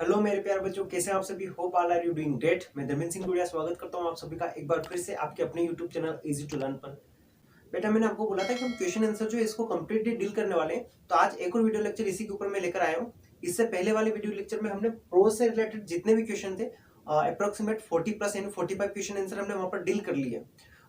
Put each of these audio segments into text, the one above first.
Hello मेरे प्यारे बच्चों, कैसे हैं आप सभी। Hope all are you doing great. मैं धर्मेंद्र सिंह गुड़िया स्वागत करता हूं आप सभी का एक बार फिर से आपके अपने YouTube channel easy to learn पर। बेटा मैंने आपको बोला था कि हम क्वेश्चन आंसर जो है इसको कंप्लीटली डील करने वाले हैं, तो आज एक और वीडियो लेक्चर इसी के ऊपर मैं लेकर आया हूँ। इससे पहले वाले वीडियो लेक्चर में हमने प्रोज से रिलेटेड जितने भी क्वेश्चन थे अप्रोक्सीमेट 40+ यानी 45 क्वेश्चन आंसर हमने वहां पर डील कर लिए।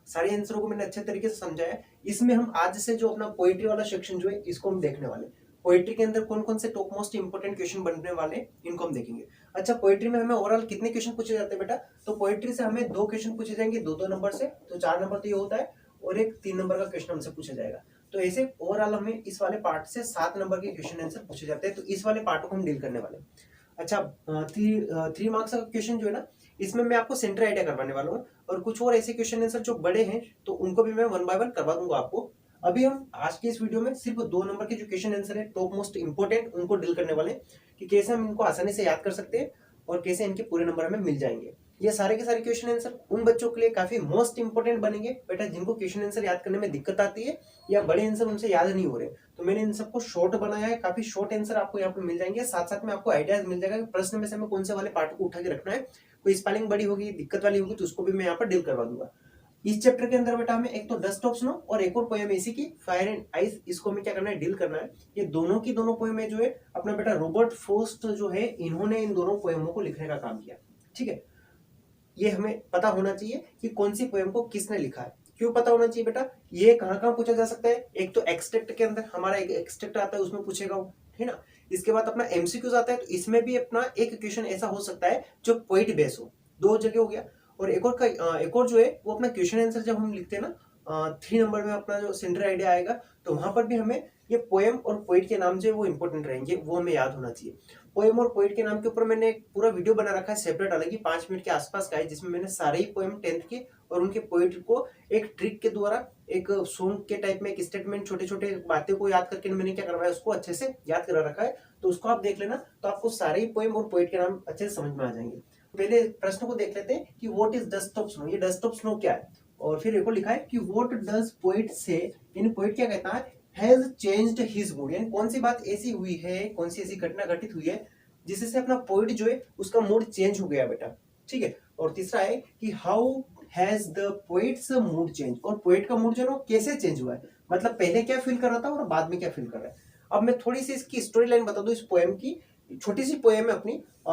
सारे आंसरों को मैंने अच्छे तरीके से समझाया। इसमें हम आज से जो अपना पोएट्री वाला सेक्शन जो है इसको हम देखने वाले। पोएट्री के अंदर कौन कौन से टॉप मोस्ट इंपोर्टेंट क्वेश्चन बनने वाले इनको हम देखेंगे। अच्छा, पोएट्री में हमें ओवरऑल कितने क्वेश्चन पूछे जाते हैं बेटा? तो पोएट्री से हमें 2 क्वेश्चन पूछे जाएंगे, 2-2 नंबर से, तो 4 नंबर तो ये होता है, और एक 3 नंबर का क्वेश्चन हमसे पूछा जाएगा। तो ऐसे ओवरऑल हमें इस वाले पार्ट से 7 नंबर के क्वेश्चन आंसर पूछे जाते हैं, तो इस वाले पार्ट को हम डील करने वाले हैं। अच्छा, 3 मार्क्स का क्वेश्चन जो है ना, इसमें मैं आपको सेंटर आइडिया करवाने वाला हूँ, और कुछ और ऐसे क्वेश्चन आंसर जो बड़े हैं तो उनको भी मैं 1 बाय 1 करवा दूंगा आपको। अभी हम आज के इस वीडियो में सिर्फ 2 नंबर के जो क्वेश्चन आंसर है टॉप मोस्ट इंपोर्टेंट उनको डील करने वाले हैं, कि कैसे हम इनको आसानी से याद कर सकते हैं और कैसे इनके पूरे नंबर हमें मिल जाएंगे। ये सारे के सारे क्वेश्चन आंसर उन बच्चों के लिए काफी मोस्ट इंपोर्टेंट बनेंगे बेटा जिनको क्वेश्चन आंसर याद करने में दिक्कत आती है या बड़े आंसर उनसे याद नहीं हो रहे। तो मैंने इन सबको शॉर्ट बनाया है, काफी शॉर्ट आंसर आपको यहाँ पे मिल जाएंगे। साथ साथ में आपको आइडियाज मिल जाएगा कि प्रश्न में से हमें कौन से वाले पार्ट को उठा के रखना है। कोई स्पेलिंग बड़ी होगी, दिक्कत वाली होगी, तो उसको भी मैं यहाँ पर डील करवा दूंगा। इस चैप्टर के अंदर बेटा हमें एक तो डस्ट ऑफ स्नो और एक और पोएम इसी की फायर एंड आइस, इसको हमें क्या करना है, डील करना है। ये दोनों की दोनों पोएम है जो है अपना बेटा रॉबर्ट फ्रॉस्ट जो है, इन्होंने इन दोनों पोएमों को लिखने का काम किया। ठीक है, ये हमें पता होना चाहिए कि कौन सी पोएम को किसने लिखा है। क्यों पता होना चाहिए बेटा? ये कहाँ कहाँ पूछा जा सकता है। एक तो एक्सट्रैक्ट के अंदर हमारा एक एक्सट्रैक्ट आता है, उसमें पूछेगा वो, है ना। इसके बाद अपना एमसीक्यूज आता है, तो इसमें भी अपना एक क्वेश्चन ऐसा हो सकता है जो पोइट बेस हो। 2 जगह हो गया। और एक और जो है वो अपना क्वेश्चन आंसर जब हम लिखते हैं ना, 3 नंबर में अपना जो सेंटर आइडिया आएगा, तो वहां पर भी हमें ये पोएम और पोइट के नाम जो है वो इंपॉर्टेंट रहेंगे, वो हमें याद होना चाहिए। पोएम और पोइट के नाम के ऊपर मैंने एक पूरा वीडियो बना रखा है सेपरेट, अलग ही 5 मिनट के आसपास का है, जिसमें मैंने सारे ही पोएम 10th के और उनके पोइट को एक ट्रिक के द्वारा एक सॉन्ग के टाइप में एक स्टेटमेंट, छोटे छोटे बातें को याद करके मैंने क्या करवाया, उसको अच्छे से याद करा रखा है। तो उसको आप देख लेना, तो आपको सारे ही पोएम और पोइट के नाम अच्छे से समझ में आ जाएंगे। पहले प्रश्न को देख लेते हैं कि what is dust of snow. ये डस्ट ऑफ स्नो क्या है, और फिर एक और लिखा है कि व्हाट डज पोइट से, यानी पोइट क्या कहता है, हैज चेंज्ड हिज मूड, यानी कौन सी बात ऐसी हुई है, कौन सी ऐसी घटना घटित हुई है जिससे अपना पोइट जो है उसका मूड चेंज हो गया बेटा। ठीक है, और तीसरा है कि how has the poets mood change, और पोइट का मूड जो है वो कैसे चेंज हुआ है, मतलब पहले क्या फील कर रहा था और बाद में क्या फील कर रहा है। अब मैं थोड़ी सी इसकी स्टोरी लाइन बता दूं इस पोएम की। छोटी सी पोएम है अपनी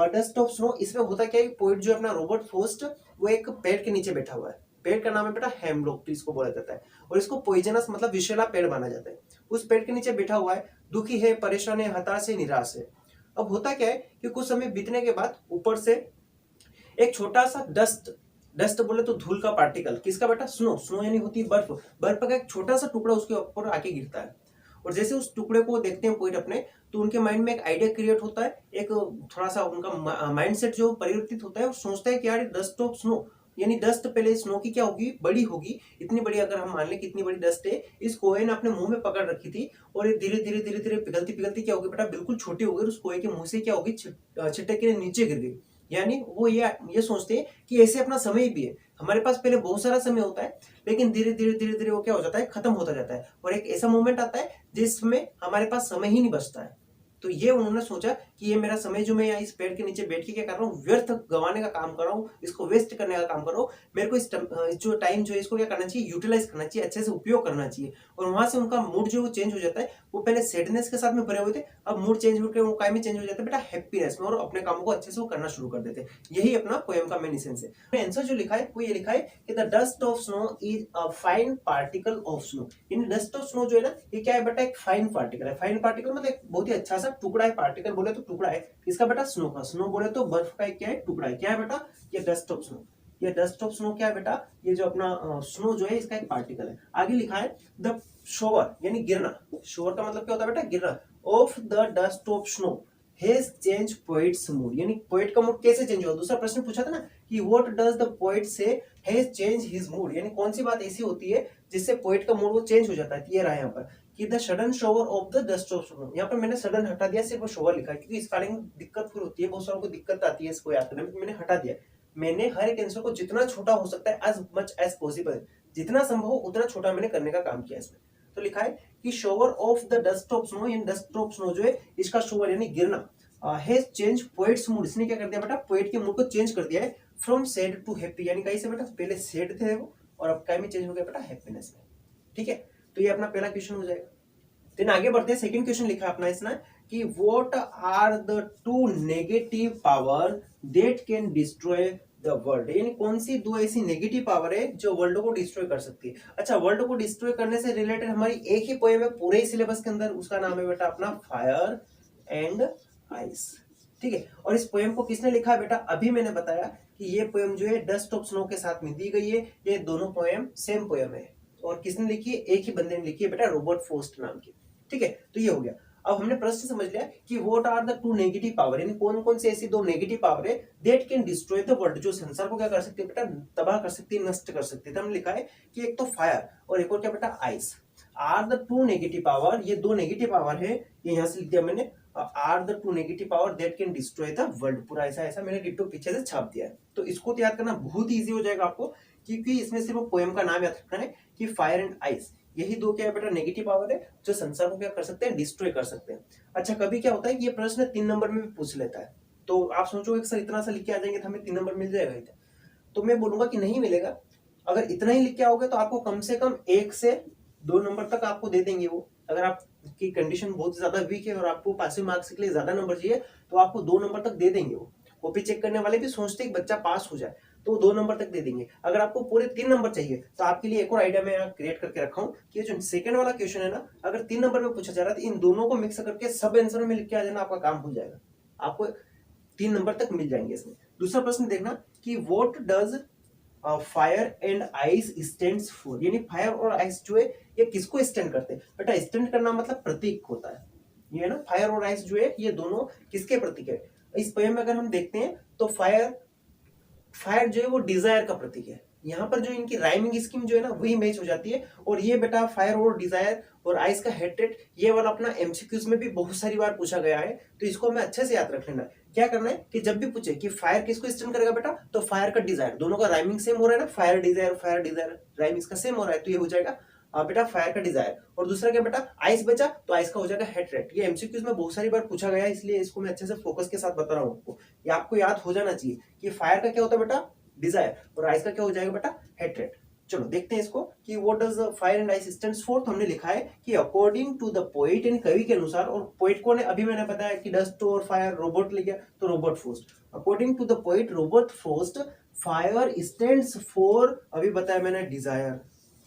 डस्ट ऑफ स्नो। इसमें होता क्या है, पोइट जो है अपना रॉबर्ट फ्रॉस्ट, वो एक पेड़ के नीचे बैठा हुआ है। पेड़ का नाम है बेटा हेमलॉक ट्री, इसको बोला जाता है, और इसको पॉइजनस मतलब विषैला पेड़ माना जाता है। उस पेड़ के नीचे बैठा हुआ है, दुखी है, परेशान है, हताश है, निराश है। अब होता क्या है कि कुछ समय बीतने के बाद ऊपर से एक छोटा सा डस्ट, डस्ट बोले तो धूल का पार्टिकल, किसका बेटा, स्नो। स्नो यानी होती है बर्फ, बर्फ का एक छोटा सा टुकड़ा उसके ऊपर आके गिरता है। और जैसे उस टुकड़े को देखते हैं पोइट अपने, तो उनके माइंड में एक आइडिया क्रिएट होता है, एक थोड़ा सा उनका माइंडसेट जो परिवर्तित होता है, और सोचता है कि यार डस्ट ऑफ स्नो, यानी डस्ट पहले स्नो की क्या होगी, बड़ी होगी। इतनी बड़ी, अगर हम मान लें कितनी बड़ी डस्ट है, इस कोए ने अपने मुंह में पकड़ रखी थी, और ये धीरे धीरे धीरे धीरे पिघलती पिघलती क्या होगी बेटा, बिल्कुल छोटी हो गई, उस कोए के मुंह से क्या होगी, छिटक के नीचे गिर गई। यानी वो ये सोचते हैं कि ऐसे अपना समय भी है, हमारे पास पहले बहुत सारा समय होता है, लेकिन धीरे धीरे धीरे धीरे वो क्या हो जाता है, खत्म होता जाता है, और एक ऐसा मोमेंट आता है जिसमें हमारे पास समय ही नहीं बचता है। तो ये उन्होंने सोचा कि ये मेरा समय जो मैं यहाँ इस पेड़ के नीचे बैठ के क्या कर रहा हूँ, व्यर्थ गंवाने का काम कर रहा हूँ, इसको वेस्ट करने का काम कर रहा हूँ। मेरे को इस जो टाइम जो है इसको क्या करना चाहिए, यूटिलाइज करना चाहिए, अच्छे से उपयोग करना चाहिए। और वहां से उनका मूड जो चेंज हो जाता है। वो पहले सैडनेस के साथ में भरे हुए थे, अब मूड चेंज होकर वो काय में चेंज हो जाता है बेटा, हैप्पीनेस में, और अपने कामों को अच्छे से वो करना शुरू कर देते हैं। यही अपना पोएम का मेन एसेंस है। आंसर जो लिखा है वो ये लिखा है कि the dust of snow is a fine particle of snow. यानी डस्ट ऑफ स्नो जो है ना, ये क्या है बेटा, एक फाइन पार्टिकल है। फाइन पार्टिकल मतलब एक बहुत ही अच्छा सा टुकड़ा है। पार्टिकल बोले तो टुकड़ा है इसका बेटा, स्नो का। स्नो बोले तो बर्फ का एक क्या है, टुकड़ा है। क्या है बेटा, ये डस्ट ऑफ स्नो। ये डस्ट ऑफ स्नो क्या है बेटा, ये जो अपना स्नो जो है इसका एक पार्टिकल है। आगे लिखा है द शोवर, यानी गिरना। शोवर का मतलब क्या होता है बेटा, गिरना। Of the dust of snow has change poets mood, यानी पोइट का मूड कैसे चेंज हुआ। दूसरा प्रश्न पूछा था ना कि व्हाट डज द पोइट से हैज चेंज हिज मूड, यानी कौन सी बात ऐसी होती है जिससे पोइट का मूड वो चेंज हो जाता है। ये रहा यहाँ पर कि the sudden shower of the dust of snow. यहाँ पर मैंने सडन हटा दिया, सिर्फ शोवर लिखा है, क्योंकि स्पेलिंग दिक्कत फिर होती है, बहुत सारों को दिक्कत आती है इसको याद करने में, मैंने हटा दिया। मैंने हर एक आंसर को जितना छोटा हो सकता है, एज मच एज पॉसिबल, जितना संभव हो उतना छोटा मैंने करने का काम किया इसमें। तो लिखा है कि shower of the dust of snow, यानी डस्ट ऑफ स्नो जो है इसका शोवर यानी गिरना, हैज चेंज पोएट्स मूड, इसने क्या कर दिया बेटा, पोएट के मूड को चेंज कर दिया है फ्रॉम सैड टू हैप्पी, यानी कैसे बेटा, पहले सैड थे वो और अब काय में चेंज हो गया बेटा, हैप्पीनेस में। ठीक है, तो ये अपना पहला क्वेश्चन हो जाएगा। देन आगे बढ़ते हैं, सेकंड क्वेश्चन लिखा है अपना इसने कि what are the two negative power that can destroy the world, यानी कौन सी दो ऐसी नेगेटिव पावर है जो वर्ल्ड को डिस्ट्रॉय कर सकती है। अच्छा, वर्ल्ड को डिस्ट्रॉय करने से रिलेटेड हमारी एक ही पोएम है पूरे ही सिलेबस के अंदर, उसका नाम है बेटा अपना फायर एंड आइस। ठीक है, और इस पोएम को किसने लिखा है बेटा, अभी मैंने बताया कि ये पोएम जो है डस्ट ऑफ स्नो के साथ में दी गई है। ये दोनों पोएम सेम पोएम है और किसने लिखी है, एक ही बंदे ने लिखी है बेटा, रॉबर्ट फ्रॉस्ट नाम की। ठीक है, तो ये हो गया। अब हमने प्रश्न समझ लिया कि what are the two negative power, यानी कौन कौन सी ऐसी दो नेगेटिव पावर है that can destroy the world, जो संसार को क्या कर सकती है बेटा, तबाह कर सकती है, नष्ट कर सकती है। तो हमने लिखा है कि एक तो फायर और एक और क्या बेटा, ice are the two negative power, ये दो नेगेटिव पावर है, ये यहां से लिख दिया मैंने, are the two negative power that can destroy the world, पूरा ऐसा ऐसा मैंने डिट्टो पीछे से छाप दिया है। तो इसको तो याद करना बहुत इजी हो जाएगा आपको, क्योंकि इसमें सिर्फ पोएम का नाम याद रखना है कि फायर एंड आइस, यही दो क्या है बेटा, नेगेटिव पावर है जो संसार को क्या कर सकते हैं, डिस्ट्रॉय कर सकते हैं। अच्छा, कभी क्या होता है कि ये प्रश्न 3 नंबर में भी पूछ लेता है, तो आप सोचोगे सर इतना सा लिख के आ जाएंगे तो हमें 3 नंबर मिल जाएगा इधर, तो मैं बोलूंगा कि नहीं मिलेगा। अगर इतना ही लिख के आओगे तो आपको कम से कम 1 से 2 नंबर तक आपको दे देंगे वो। अगर आपकी कंडीशन बहुत ज्यादा वीक है और आपको पासिंग मार्क्स के लिए ज्यादा नंबर चाहिए तो आपको 2 नंबर तक दे देंगे वो। कॉपी चेक करने वाले भी सोचते हैं कि बच्चा पास हो जाए, तो 2 नंबर तक दे देंगे। अगर आपको पूरे 3 नंबर चाहिए तो आपके लिए एक और आइडिया मैं क्रिएट करके रखा हूँ कि जो सेकंड वाला क्वेश्चन है ना, अगर 3 नंबर में पूछा जा रहा है तो इन दोनों को मिक्स करके सब आंसर में लिख के आ जाना, आपका काम हो जाएगा, आपको 3 नंबर तक मिल जाएंगे इसमें। दूसरा प्रश्न देखना कि what does fire and ice stands for, यानी फायर और आइस जो है ये किसको स्टैंड करते हैं बेटा, स्टैंड करना मतलब प्रतीक होता है, ये है ना, फायर और आइस जो है ये दोनों किसके प्रतीक है। इस पोएम में अगर हम देखते हैं तो फायर फायर जो है वो डिजायर का प्रतीक है, यहाँ पर जो इनकी राइमिंग स्कीम जो है ना वही मैच हो जाती है। और ये बेटा फायर और डिजायर और आइस का हेट्रेट, ये वाला अपना एमसीक्यूज में भी बहुत सारी बार पूछा गया है, तो इसको हमें अच्छे से याद रख लेना है। क्या करना है कि जब भी पूछे कि फायर किसको स्टैंड करेगा बेटा, तो फायर का डिजायर, दोनों का राइमिंग सेम हो रहा है ना, फायर डिजायर राइम इसका सेम हो रहा है, तो ये हो जाएगा बेटा फायर का डिजायर। और दूसरा क्या बेटा, आइस बचा तो आइस का हो जाएगा हेट्रेट। ये एमसीक्यूज में बहुत सारी बार पूछा गया है, इसलिए इसको मैं अच्छे से फोकस के साथ बता रहा हूँ आपको, ये आपको याद हो जाना चाहिए कि फायर का क्या होता है बेटा, डिजायर, और आइस का क्या हो जाएगा बेटा, हेट्रेट। चलो देखते हैं इसको कि what does fire and ice stands for. तो हमने लिखा है कि अकॉर्डिंग टू द पोएट, इन कवि के अनुसार, और पोएट को ने अभी मैंने बताया कि डस्ट और फायर रोबोट ले गया तो Robert Frost. According to the poet Robert Frost fire stands for, अभी बताया मैंने, डिजायर,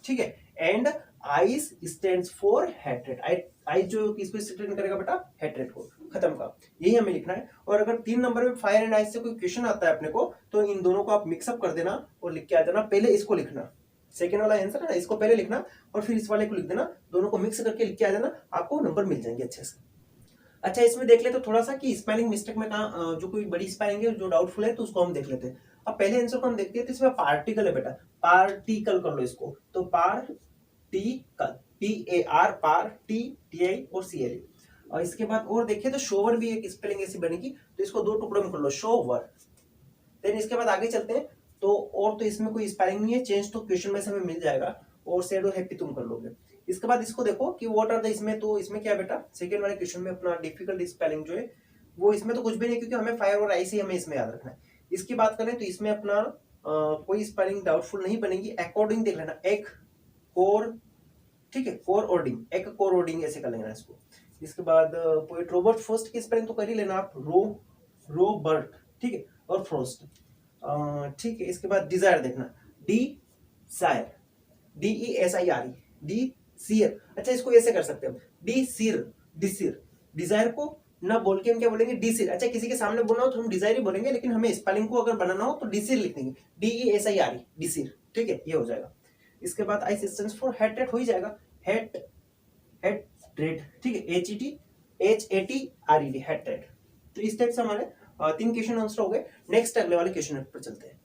ठीक है, and ice stands for hatred. Ice जो किसको स्टैंड करेगा बेटा, हेट्रेट को, खत्म का, यही हमें लिखना है। और अगर 3 नंबर में फायर एंड आइस से कोई क्वेश्चन आता है अपने को तो इन दोनों को आप मिक्सअप कर देना और लिख के आ जाना। पहले इसको लिखना, सेकेंड वाला आंसर है ना, इसको पहले लिखना और फिर इस वाले को लिख देना, दोनों को मिक्स करके लिख के आ जाना, आपको नंबर मिल जाएंगे अच्छे से। अच्छा, इसमें देख ले तो थोड़ा सा कि स्पेलिंग मिस्टेक में कहा, जो कोई बड़ी स्पेलिंग है जो डाउटफुल है तो उसको हम देख लेते हैं। अब पहले आंसर को हम देखते हैं, तो इसमें पार्टिकल है बेटा, पार्टिकल कर लो इसको, तो पार्टिकल, PAR, PARTICL और CL। और इसके बाद और देखें तो शोवर भी एक स्पेलिंग ऐसी बनेगी, तो इसको 2 टुकड़ों में कर लो, शोवर। देन इसके बाद आगे चलते हैं, तो और तो इसमें कोई स्पेलिंग नहीं है, चेंज तो क्वेश्चन में से हमें मिल जाएगा, और सैड और हैप्पी तुम कर लोगे। इसके बाद इसको देखो कि व्हाट आर द, इसमें तो इसमें क्या बेटा, सेकंड वाले क्वेश्चन में अपना डिफिकल्ट स्पेलिंग जो है वो इसमें तो कुछ भी नहीं, क्योंकि हमें फायर और आइस ही हमें इसमें याद रखना है। इसकी बात करें तो इसमें अपना कोई स्पेलिंग डाउटफुल नहीं बनेगी। अकॉर्डिंग देख लेना, एक कोर, ठीक है, कोर ओर्डिंग, एक कोर ओर्डिंग ऐसे कर लेना इसको। इसके बाद पोएट रॉबर्ट फ्रॉस्ट की स्पेलिंग तो कर ही लेना आप, रोबर्ट, ठीक है, और फ्रॉस्ट, ठीक है। इसके बाद डिजायर देखना, DESIRE, DESIRE, डिसियर। अच्छा, इसको ऐसे कर सकते हैं, डिसिर, डिसिर, डिजायर को ना बोल के हम क्या बोलेंगे, डिसिर। अच्छा, किसी के सामने बोलना हो तो हम डिजायर ही बोलेंगे, लेकिन हमें स्पेलिंग को अगर बनाना हो तो डिसिर लिख देंगे, DESIRE, डिसिर, ठीक है, ये हो जाएगा। इसके बाद आइस स्टैंड्स फॉर हेट्रेट हो ही जाएगा, हेट्रेट, ठीक है, HATRED, हेट्रेट। तो इस टाइप से हमारे 3 क्वेश्चन आंसर हो गए। नेक्स्ट अगले वाले क्वेश्चन पर चलते हैं।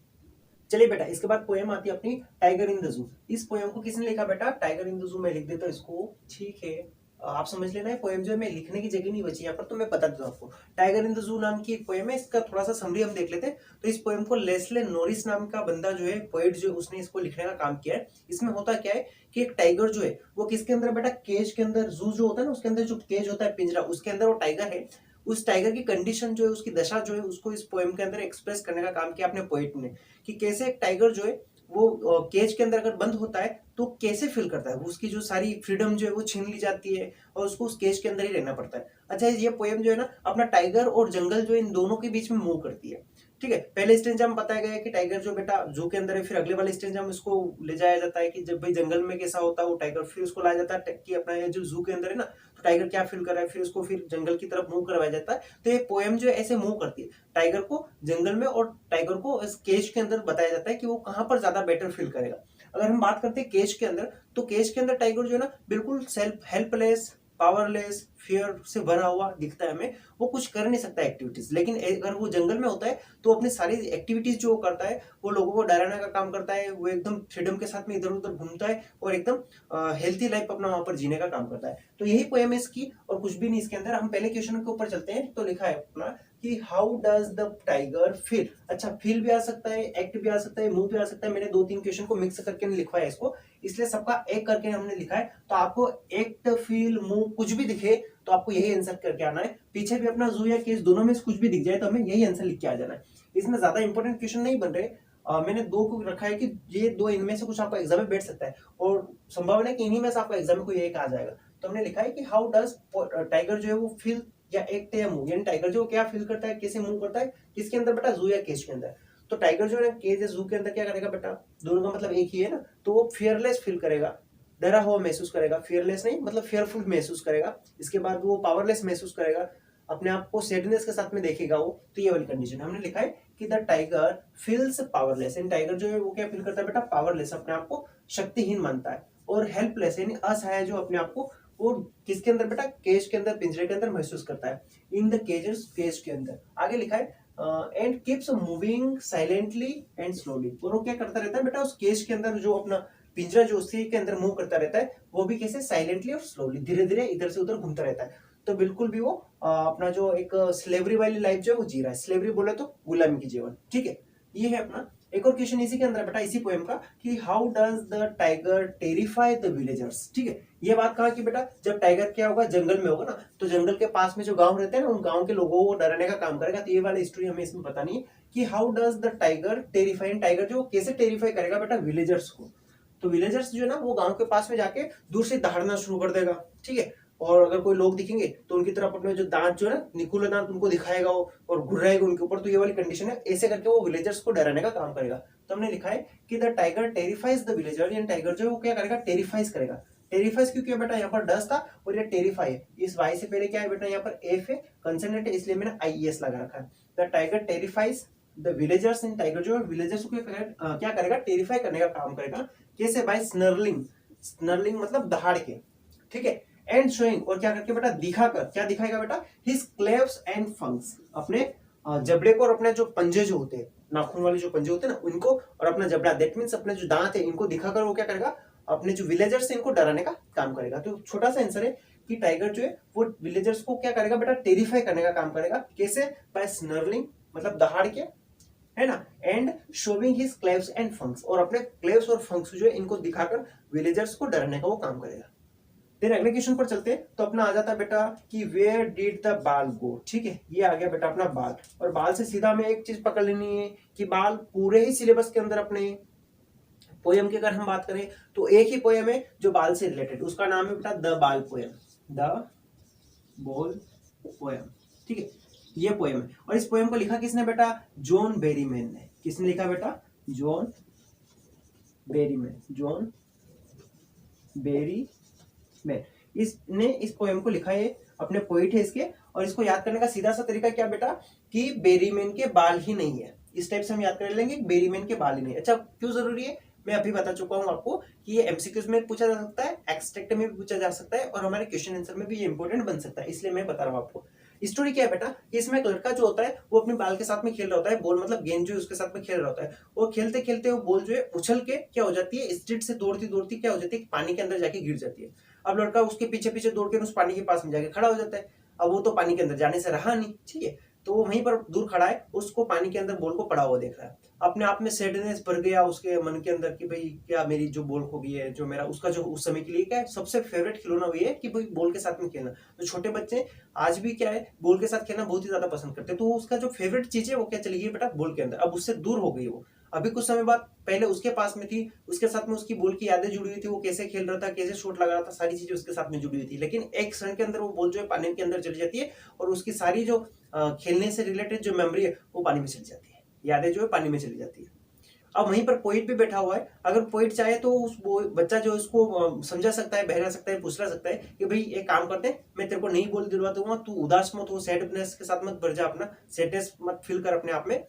चलिए बेटा, इसके बाद पोएम आती है अपनी टाइगर इन द जू। इस पोएम को किसने लिखा बेटा, टाइगर इन द जू, मैं लिख देता हूँ इसको, ठीक है, आप समझ लेना है। पोएम जो है मैं लिखने की जगह नहीं बची यहाँ पर, तो मैं बता देता हूँ आपको। टाइगर इन द जू नाम की एक पोएम है, इसका थोड़ा सा समरी हम देख लेते हैं। तो इस पोएम को लेस्ले नॉरिस नाम का बंदा जो है, पोएट जो, उसने इसको लिखने का काम किया है। इसमें होता क्या है कि एक टाइगर जो है वो किसके अंदर बेटा, केज के अंदर, जू जो होता है ना उसके अंदर जो केज होता है, पिंजरा, उसके अंदर वो टाइगर है। उस टाइगर की कंडीशन जो है, उसकी दशा जो है, उसको इस पोएम के अंदर एक्सप्रेस करने का काम किया अपने पोएट ने, कि कैसे एक टाइगर जो है वो केज के अंदर अगर बंद होता है तो कैसे फील करता है, उसकी जो सारी फ्रीडम जो है वो छीन ली जाती है और उसको उस केज के अंदर ही रहना पड़ता है। अच्छा, ये पोएम जो है ना अपना टाइगर और जंगल जो है इन दोनों के बीच में मूव करती है। ठीक है, पहले स्टेज में बताया गया है कि टाइगर जो बेटा जू के अंदर है, फिर अगले वाले स्टेज में उसको ले जाया जाता है कि जब भाई जंगल में कैसा होता है वो टाइगर, फिर उसको लाया जाता है कि अपना ये जो जू के अंदर है ना, तो टाइगर क्या फील कर रहा है, फिर उसको फिर जंगल की तरफ मूव करवाया जाता है। तो ये पोएम जो है ऐसे मूव करती है, टाइगर को जंगल में और टाइगर को इस केज के अंदर बताया जाता है कि वो कहां पर ज्यादा बेटर फील करेगा। अगर हम बात करते हैं केज के अंदर, तो केज के अंदर टाइगर जो है ना बिल्कुल सेल्फ हेल्पलेस, पावरलेस, फियर से भरा हुआ दिखता है हमें, वो कुछ कर नहीं सकता एक्टिविटीज। लेकिन अगर वो जंगल में होता है तो अपनी सारी एक्टिविटीज जो वो करता है, वो लोगों को डराने का काम करता है, वो एकदम फ्रीडम के साथ में इधर उधर घूमता है और एकदम हेल्थी लाइफ अपना वहां पर जीने का काम करता है। तो यही पोएम है इसकी, और कुछ भी नहीं इसके अंदर। हम पहले क्वेश्चन के ऊपर चलते हैं, तो लिखा है अपना कि how does the tiger feel. अच्छा, फील भी आ सकता है, एक्ट भी आ सकता है, मूव भी आ सकता है। मैंने दो तीन क्वेश्चन को मिक्स करके लिखवाया है इसको, इसलिए सबका एक करके हमने लिखा है। तो आपको एक्ट, फील, मूव कुछ भी दिखे तो आपको यही आंसर करके आना है। पीछे भी अपना जू या केस दोनों में से कुछ भी दिख जाए तो हमें यही आंसर लिख के आ जाना है। इसमें ज्यादा इंपॉर्टेंट क्वेश्चन नहीं बन रहे। मैंने दो को रखा है कि ये दो इनमें से कुछ आपका एग्जाम में बैठ सकता है, और संभावना है कि इन्हीं में से आपका एग्जाम में कोई एक आ जाएगा। तो हमने लिखा है कि हाउ डज टाइगर जो है वो फील या एक्ट या मूव, यानी टाइगर जो क्या फील करता है, कैसे मूव करता है, किसके अंदर बेटा, जू या केज के अंदर। तो टाइगर जो है केज या जू के अंदर क्या करेगा बेटा, दोनों का मतलब एक ही है ना, तो वो फियरलेस फील करेगा, डरा हुआ महसूस करेगा, फियरलेस नहीं मतलब फियरफुल महसूस करेगा। इसके बाद वो पावरलेस महसूस करेगा, अपने आप को सैडनेस के साथ में देखेगा वो। तो ये वाली कंडीशन हमने लिखा है कि द टाइगर फील्स पावरलेस, यानी टाइगर जो है वो क्या फील करता है बेटा, पावरलेस, अपने आप को शक्तिहीन मानता है, और हेल्पलेस यानी असहाय जो अपने आप को वो किसके अंदर बेटा, केज के अंदर, पिंजरे के अंदर महसूस करता है, इन द केजेस, केज के अंदर। आगे लिखा है and keeps moving silently and slowly, और वो क्या करता रहता है बेटा, उस केज के अंदर जो अपना पिंजरा जो उसी के अंदर मूव करता रहता है, वो भी कैसे, साइलेंटली और स्लोली, धीरे धीरे इधर से उधर घूमता रहता है। तो बिल्कुल भी वो अपना जो एक स्लेवरी वाली लाइफ जो है वो जी रहा है। स्लेवरी बोले तो गुलामी की जीवन। ठीक है, ये है अपना एक और क्वेश्चन इसी के अंदर बेटा, इसी पोएम का, कि how does the tiger terrify the villagers. ठीक है, ये बात कहा कि बेटा जब टाइगर क्या होगा, जंगल में होगा ना, तो जंगल के पास में जो गांव रहते हैं ना, उन गांव के लोगों को डराने का काम करेगा। तो ये वाली स्टोरी हमें इसमें बतानी है कि how does the tiger terrify, tiger जो कैसे टेरिफाई करेगा बेटा विलेजर्स को। तो विलेजर्स जो है ना वो गांव के पास में जाके दूर से दहाड़ना शुरू कर देगा। ठीक है, और अगर कोई लोग दिखेंगे तो उनकी तरफ अपने जो दांत जो है ना, निकुले दांत उनको दिखाएगा वो, और घुर्राएगा उनके ऊपर। तो ये वाली कंडीशन है, ऐसे करके वो विलेजर्स को डराने का काम करेगा। तो हमने लिखा है कि the tiger terrifies the villager, यानी टाइगर जो है वो क्या करेगा, टेरिफाइज करेगा। टेरिफाइज क्योंकि बेटा यहाँ पर डस था और ये टेरिफाई है, इस वाई से पहले क्या है बेटा, यहाँ पर एफ है, कंसोनेंट है, इसलिए मैंने आईएस लगा रखा है। The tiger terrifies the villagers, इन टाइगर जो है विलेजर्स को क्या करेगा, टेरिफाई करने का काम करेगा। कैसे, बाय स्नर्लिंग, स्नर्लिंग मतलब दहाड़ के। ठीक है, एंड शोइंग, और क्या करके बेटा, दिखाकर, क्या दिखाएगा बेटा, हिज क्लेव्स एंड फंक्स, अपने जबड़े को और अपने जो पंजे जो होते हैं, नाखून वाले जो पंजे होते हैं ना उनको, और अपना जबड़ा, दैट मींस अपने जो दांत है इनको दिखाकर वो क्या करेगा, अपने जो विलेजर्स है इनको डराने का काम करेगा। तो छोटा सा आंसर है कि टाइगर जो है वो विलेजर्स को क्या करेगा बेटा, टेरिफाई करने का काम करेगा। कैसे, बाय स्नर्लिंग मतलब दहाड़ के, है ना, and showing his claws and fangs, और अपने क्लेव्स और फंक्स जो है इनको दिखाकर विलेजर्स को डराने का वो काम करेगा। फिर अगले क्वेश्चन पर चलते हैं, तो अपना आ जाता है बेटा कि वेयर डिड द बाल गो। ठीक है, ये आ गया बेटा अपना बाल, और बाल से सीधा हमें एक चीज पकड़ लेनी है कि बाल पूरे ही सिलेबस के अंदर अपने पोयम की अगर हम बात करें तो एक ही पोयम है जो बाल से रिलेटेड, उसका नाम है बेटा द बाल पोयम, द बॉल पोयम। ठीक है, ये पोयम है, और इस पोयम को लिखा किसने बेटा, जॉन बेरीमैन ने। किसने लिखा बेटा, जॉन बेरीमैन, जॉन बेरीमैन, इसने इस पोयम को लिखा है, अपने पोइट है इसके। और इसको याद करने का सीधा सा तरीका क्या बेटा, कि बेरीमैन के बाल ही नहीं है, इस टाइप से हम याद कर लेंगे, बेरीमैन के बाल ही नहीं। अच्छा, क्यों जरूरी है, मैं अभी बता चुका हूं आपको कि ये एमसीक्यूज में पूछा जा सकता है, एक्सटेक्ट में भी पूछा जा सकता है, और हमारे क्वेश्चन आंसर में भी ये इंपॉर्टेंट बन सकता है, इसलिए मैं बता रहा हूं आपको। स्टोरी क्या है बेटा, इसमें एक लड़का जो होता है वो अपने बाल के साथ में खेल रहा होता है, बॉल मतलब गेंद जो है उसके साथ में खेल रहा होता है। वो खेलते खेलते वो बॉल जो है उछल के क्या हो जाती है, स्ट्रीट से दौड़ती दौड़ती क्या हो जाती है, पानी के अंदर जाके गिर जाती है। अब लड़का उसके पीछे पीछे दौड़ के उस पानी के पास में जाके खड़ा हो जाता है। अब वो तो पानी के अंदर जाने से रहा नहीं। ठीक है, तो वो वहीं पर दूर खड़ा है, उसको पानी के अंदर बॉल को पड़ा हुआ देख रहा है। अपने आप में सैडनेस भर गया उसके मन के अंदर कि भाई क्या मेरी जो बॉल खो गई है, जो मेरा उसका जो उस समय के लिए क्या है सबसे फेवरेट खिलौना वही है कि भाई बॉल के साथ में खेलना। तो छोटे बच्चे आज भी क्या है बॉल के साथ खेलना बहुत ही ज्यादा पसंद करते हैं। तो उसका जो फेवरेट चीज है वो क्या चली गई बेटा बॉल के अंदर, अब उससे दूर हो गई वो। अभी कुछ समय बाद पहले उसके पास में थी, उसके साथ में उसकी बॉल की यादें जुड़ी हुई थी, वो कैसे खेल रहा था, कैसे शॉट लगा रहा था, सारी चीजें उसके साथ में जुड़ी हुई थी। लेकिन एक क्षण के अंदर वो बॉल जो है पानी के अंदर चली जाती है और उसकी सारी जो खेलने से रिलेटेड जो मेमोरी है वो पानी में चली जाती है, यादें जो है पानी में चली जाती है। अब वहीं पर पोइट भी बैठा हुआ है, अगर पोइट चाहे तो उस बच्चा जो इसको समझा सकता है, बहला सकता है, पूछला सकता है कि भाई एक काम करते हैं, मैं तेरे को नहीं बोल दिलवा दूंगा, तू उदास मत हो, सैडनेस के साथ मत भर जा, अपना सैडनेस मत फील कर अपने आप में।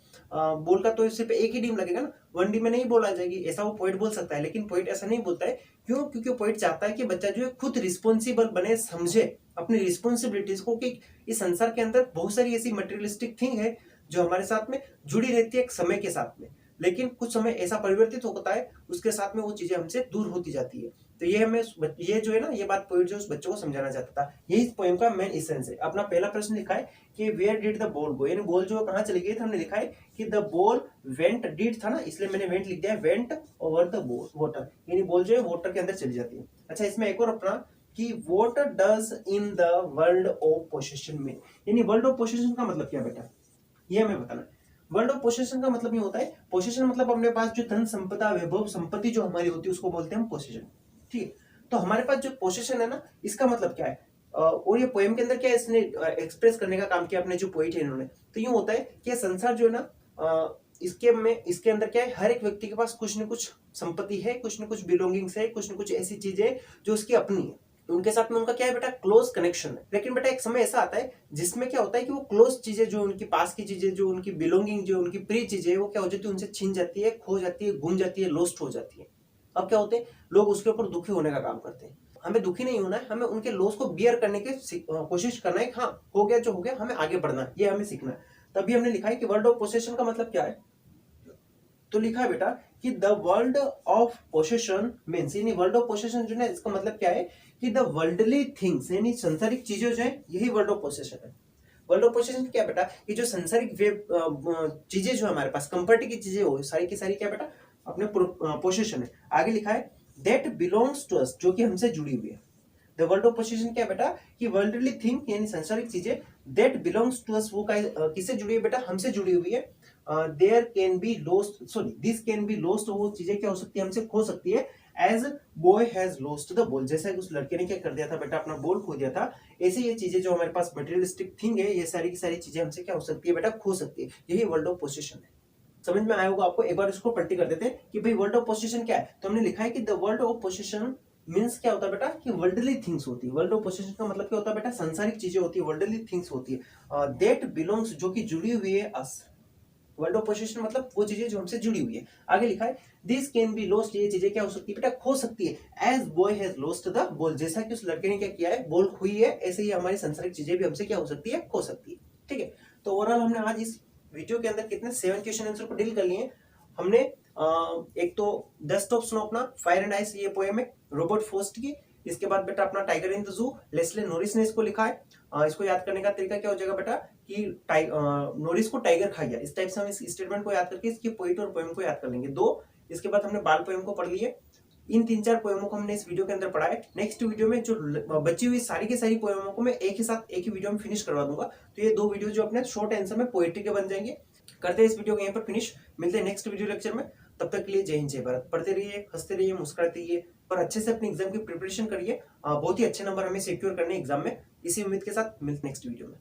बोल का तो सिर्फ एक ही डीम लगेगा ना, 1 डी में नहीं बोला जाएगी, ऐसा वो पोइट बोल सकता है। लेकिन पोइट ऐसा नहीं बोलता है, क्यों? क्योंकि पोइट चाहता है कि बच्चा जो है खुद रिस्पॉन्सिबल बने, समझे अपनी रिस्पॉन्सिबिलिटीज को, कि इस संसार के अंदर बहुत सारी ऐसी मटेरियलिस्टिक थिंग है जो हमारे साथ में जुड़ी रहती है एक समय के साथ में, लेकिन कुछ समय ऐसा परिवर्तित होता है, उसके साथ में वो चीजें हमसे दूर होती जाती है। तो ये हमें ये जो है ना, ये बात पोएट जो उस बच्चों को समझाना चाहता था, यही इस पोएम का मेन एसेंस है। अपना पहला प्रश्न लिखा है कि वेयर डिड द बॉल गो, यानी बॉल जो कहां चली गई, तो हमने लिखा है कि द बॉल वेंट, डिड था ना इसलिए मैंने वेंट लिख दिया, वेंट ओवर द वाटर, यानी बॉल जो है वाटर के अंदर चली जाती है। अच्छा, इसमें एक और अपना कि what does in the world of possession mean, यानी वर्ल्ड ऑफ पोसेशन का मतलब क्या बेटा, ये हमें बताना है। वर्ल्ड ऑफ पोसेशन का मतलब ये होता है, पोसेशन मतलब अपने पास जो धन संपदा वैभव संपत्ति जो हमारी होती है उसको बोलते हैं हम पोसेशन। ठीक है, तो हमारे पास जो पोसेशन है ना, इसका मतलब क्या है, और ये पोएम के अंदर क्या इसने एक्सप्रेस करने का काम किया अपने जो पोइट है इन्होंने, तो यूं होता है कि संसार जो है ना, इसके अंदर क्या है, हर एक व्यक्ति के पास कुछ न कुछ संपत्ति है, कुछ न कुछ बिलोंगिंग्स है, कुछ न कुछ ऐसी चीजें है जो उसकी अपनी है, उनके साथ में उनका क्या है बेटा क्लोज कनेक्शन है। लेकिन बेटा एक समय ऐसा आता है जिसमें क्या होता है कि वो क्लोज चीजें जो उनकी पास की चीजें, जो उनकी बिलोंगिंग, जो उनकी प्रिय चीजें, वो क्या हो जाती है, उनसे छीन जाती है, खो जाती है, गुम जाती है, लॉस्ट हो जाती है। अब क्या होते हैं लोग उसके ऊपर दुखी होने का काम करते हैं। हमें दुखी नहीं होना है, हमें उनके लॉस को बियर करने की कोशिश करना है। हाँ, हो गया जो हो गया, हमें आगे बढ़ना है, ये हमें सीखना है। तभी हमने लिखा है कि वर्ल्ड ऑफ पोसेशन का मतलब क्या है, तो लिखा है बेटा कि the world of possession means, यानी वर्ल्ड ऑफ पोसेशन जो है इसका मतलब क्या है कि द वर्ल्डली थिंग्स, यानी संसारिक चीजें जो है यही वर्ल्ड ऑफ पोसेशन है। वर्ल्ड ऑफ पोसेशन क्या बेटा, कि जो संसारिक चीजें जो हमारे पास कंफर्ट की चीजें हो, सारी की सारी क्या बेटा अपने पोसेशन है। आगे लिखा है दैट बिलोंग्स टू अस, जो कि हमसे जुड़ी हुई है। द वर्ल्ड ऑफ पोसेशन क्या बेटा, कि वर्ल्डली थिंग यानी संसारिक चीजें, दैट बिलोंग्स टू अस, वो किससे जुड़ी है बेटा, हमसे जुड़ी हुई है। There can be lost, sorry this can be lost, वो चीजें क्या हो सकती है, हमसे खो सकती है। As boy has lost the ball, जैसा कि उस लड़के ने क्या कर दिया था बेटा, अपना बॉल खो दिया था, ऐसे ये चीजें जो हमारे पास मटेरियलिस्टिक थिंग है, ये सारी की सारी चीजें हमसे क्या हो सकती है बेटा, खो सकती है। यही वर्ल्ड ऑफ पोसेशन है। समझ में आया होगा आपको, एक बार इसको पलटी कर देते हैं कि भाई वर्ल्ड ऑफ पोसेशन क्या है। तो हमने लिखा है कि the world of possession means क्या होता है बेटा, कि वर्ल्डली थिंग्स होती है। वर्ल्ड ऑफ पोसेशन का मतलब क्या होता है बेटा, संसारिक चीजें होती है, वर्ल्डली थिंग्स होती है। दैट बिलोंग्स, जो कि जुड़ी हुई है, अस। वर्ल्ड ऑफ पोसेशन मतलब वो चीजें जो हमसे जुड़ी हुई है। आगे लिखा है दिस कैन बी लॉस्ट, ये चीजें क्या हो सकती है बेटा, खो सकती है। As boy has lost the ball, जैसा कि उस लड़के ने क्या किया है, बॉल खोई है, ऐसे ही हमारी संसारिक चीजें भी हमसे क्या हो सकती है, खो सकती है। ठीक है, तो ओवरऑल हमने आज इस वीडियो के अंदर कितने 7 क्वेश्चन आंसर को डील कर लिए। हमने एक तो द स्टॉप स्नो अपना, फायर एंड आइस ये पोएम है रॉबर्ट फ्रॉस्ट की। इसके बाद बेटा अपना tiger in the zoo, Leslie Norris ने इसको लिखा है। इसको याद करने का तरीका क्या हो जाएगा बेटा, कि नॉरिस को टाइगर खा गया, इस टाइप से हम इस स्टेटमेंट को याद करके इसकी पोइट और पोएम को याद कर लेंगे। 2, इसके बाद हमने बाल पोएम को पढ़ लिए। इन 3-4 पोएमों को हमने इस वीडियो के अंदर पढ़ा है। नेक्स्ट वीडियो में जो बची हुई सारी की सारी पोएमों को मैं एक ही साथ एक ही वीडियो में फिनिश करवा दूंगा। तो ये 2 वीडियो जो अपने शॉर्ट आंसर में पोएट्री के बन जाएंगे। करते हैं इस वीडियो को यहीं पर फिनिश, मिलते हैं नेक्स्ट वीडियो लेक्चर में। तब तक के लिए जय हिंद जय भारत। पढ़ते रहिए, हंसते रहिए, मुस्कुराते रहिए, पर अच्छे से अपनी एग्जाम की प्रिपरेशन करिए। बहुत ही अच्छे नंबर हमें सिक्योर करने एग्जाम में। इसी उम्मीद के साथ मिलते नेक्स्ट वीडियो में।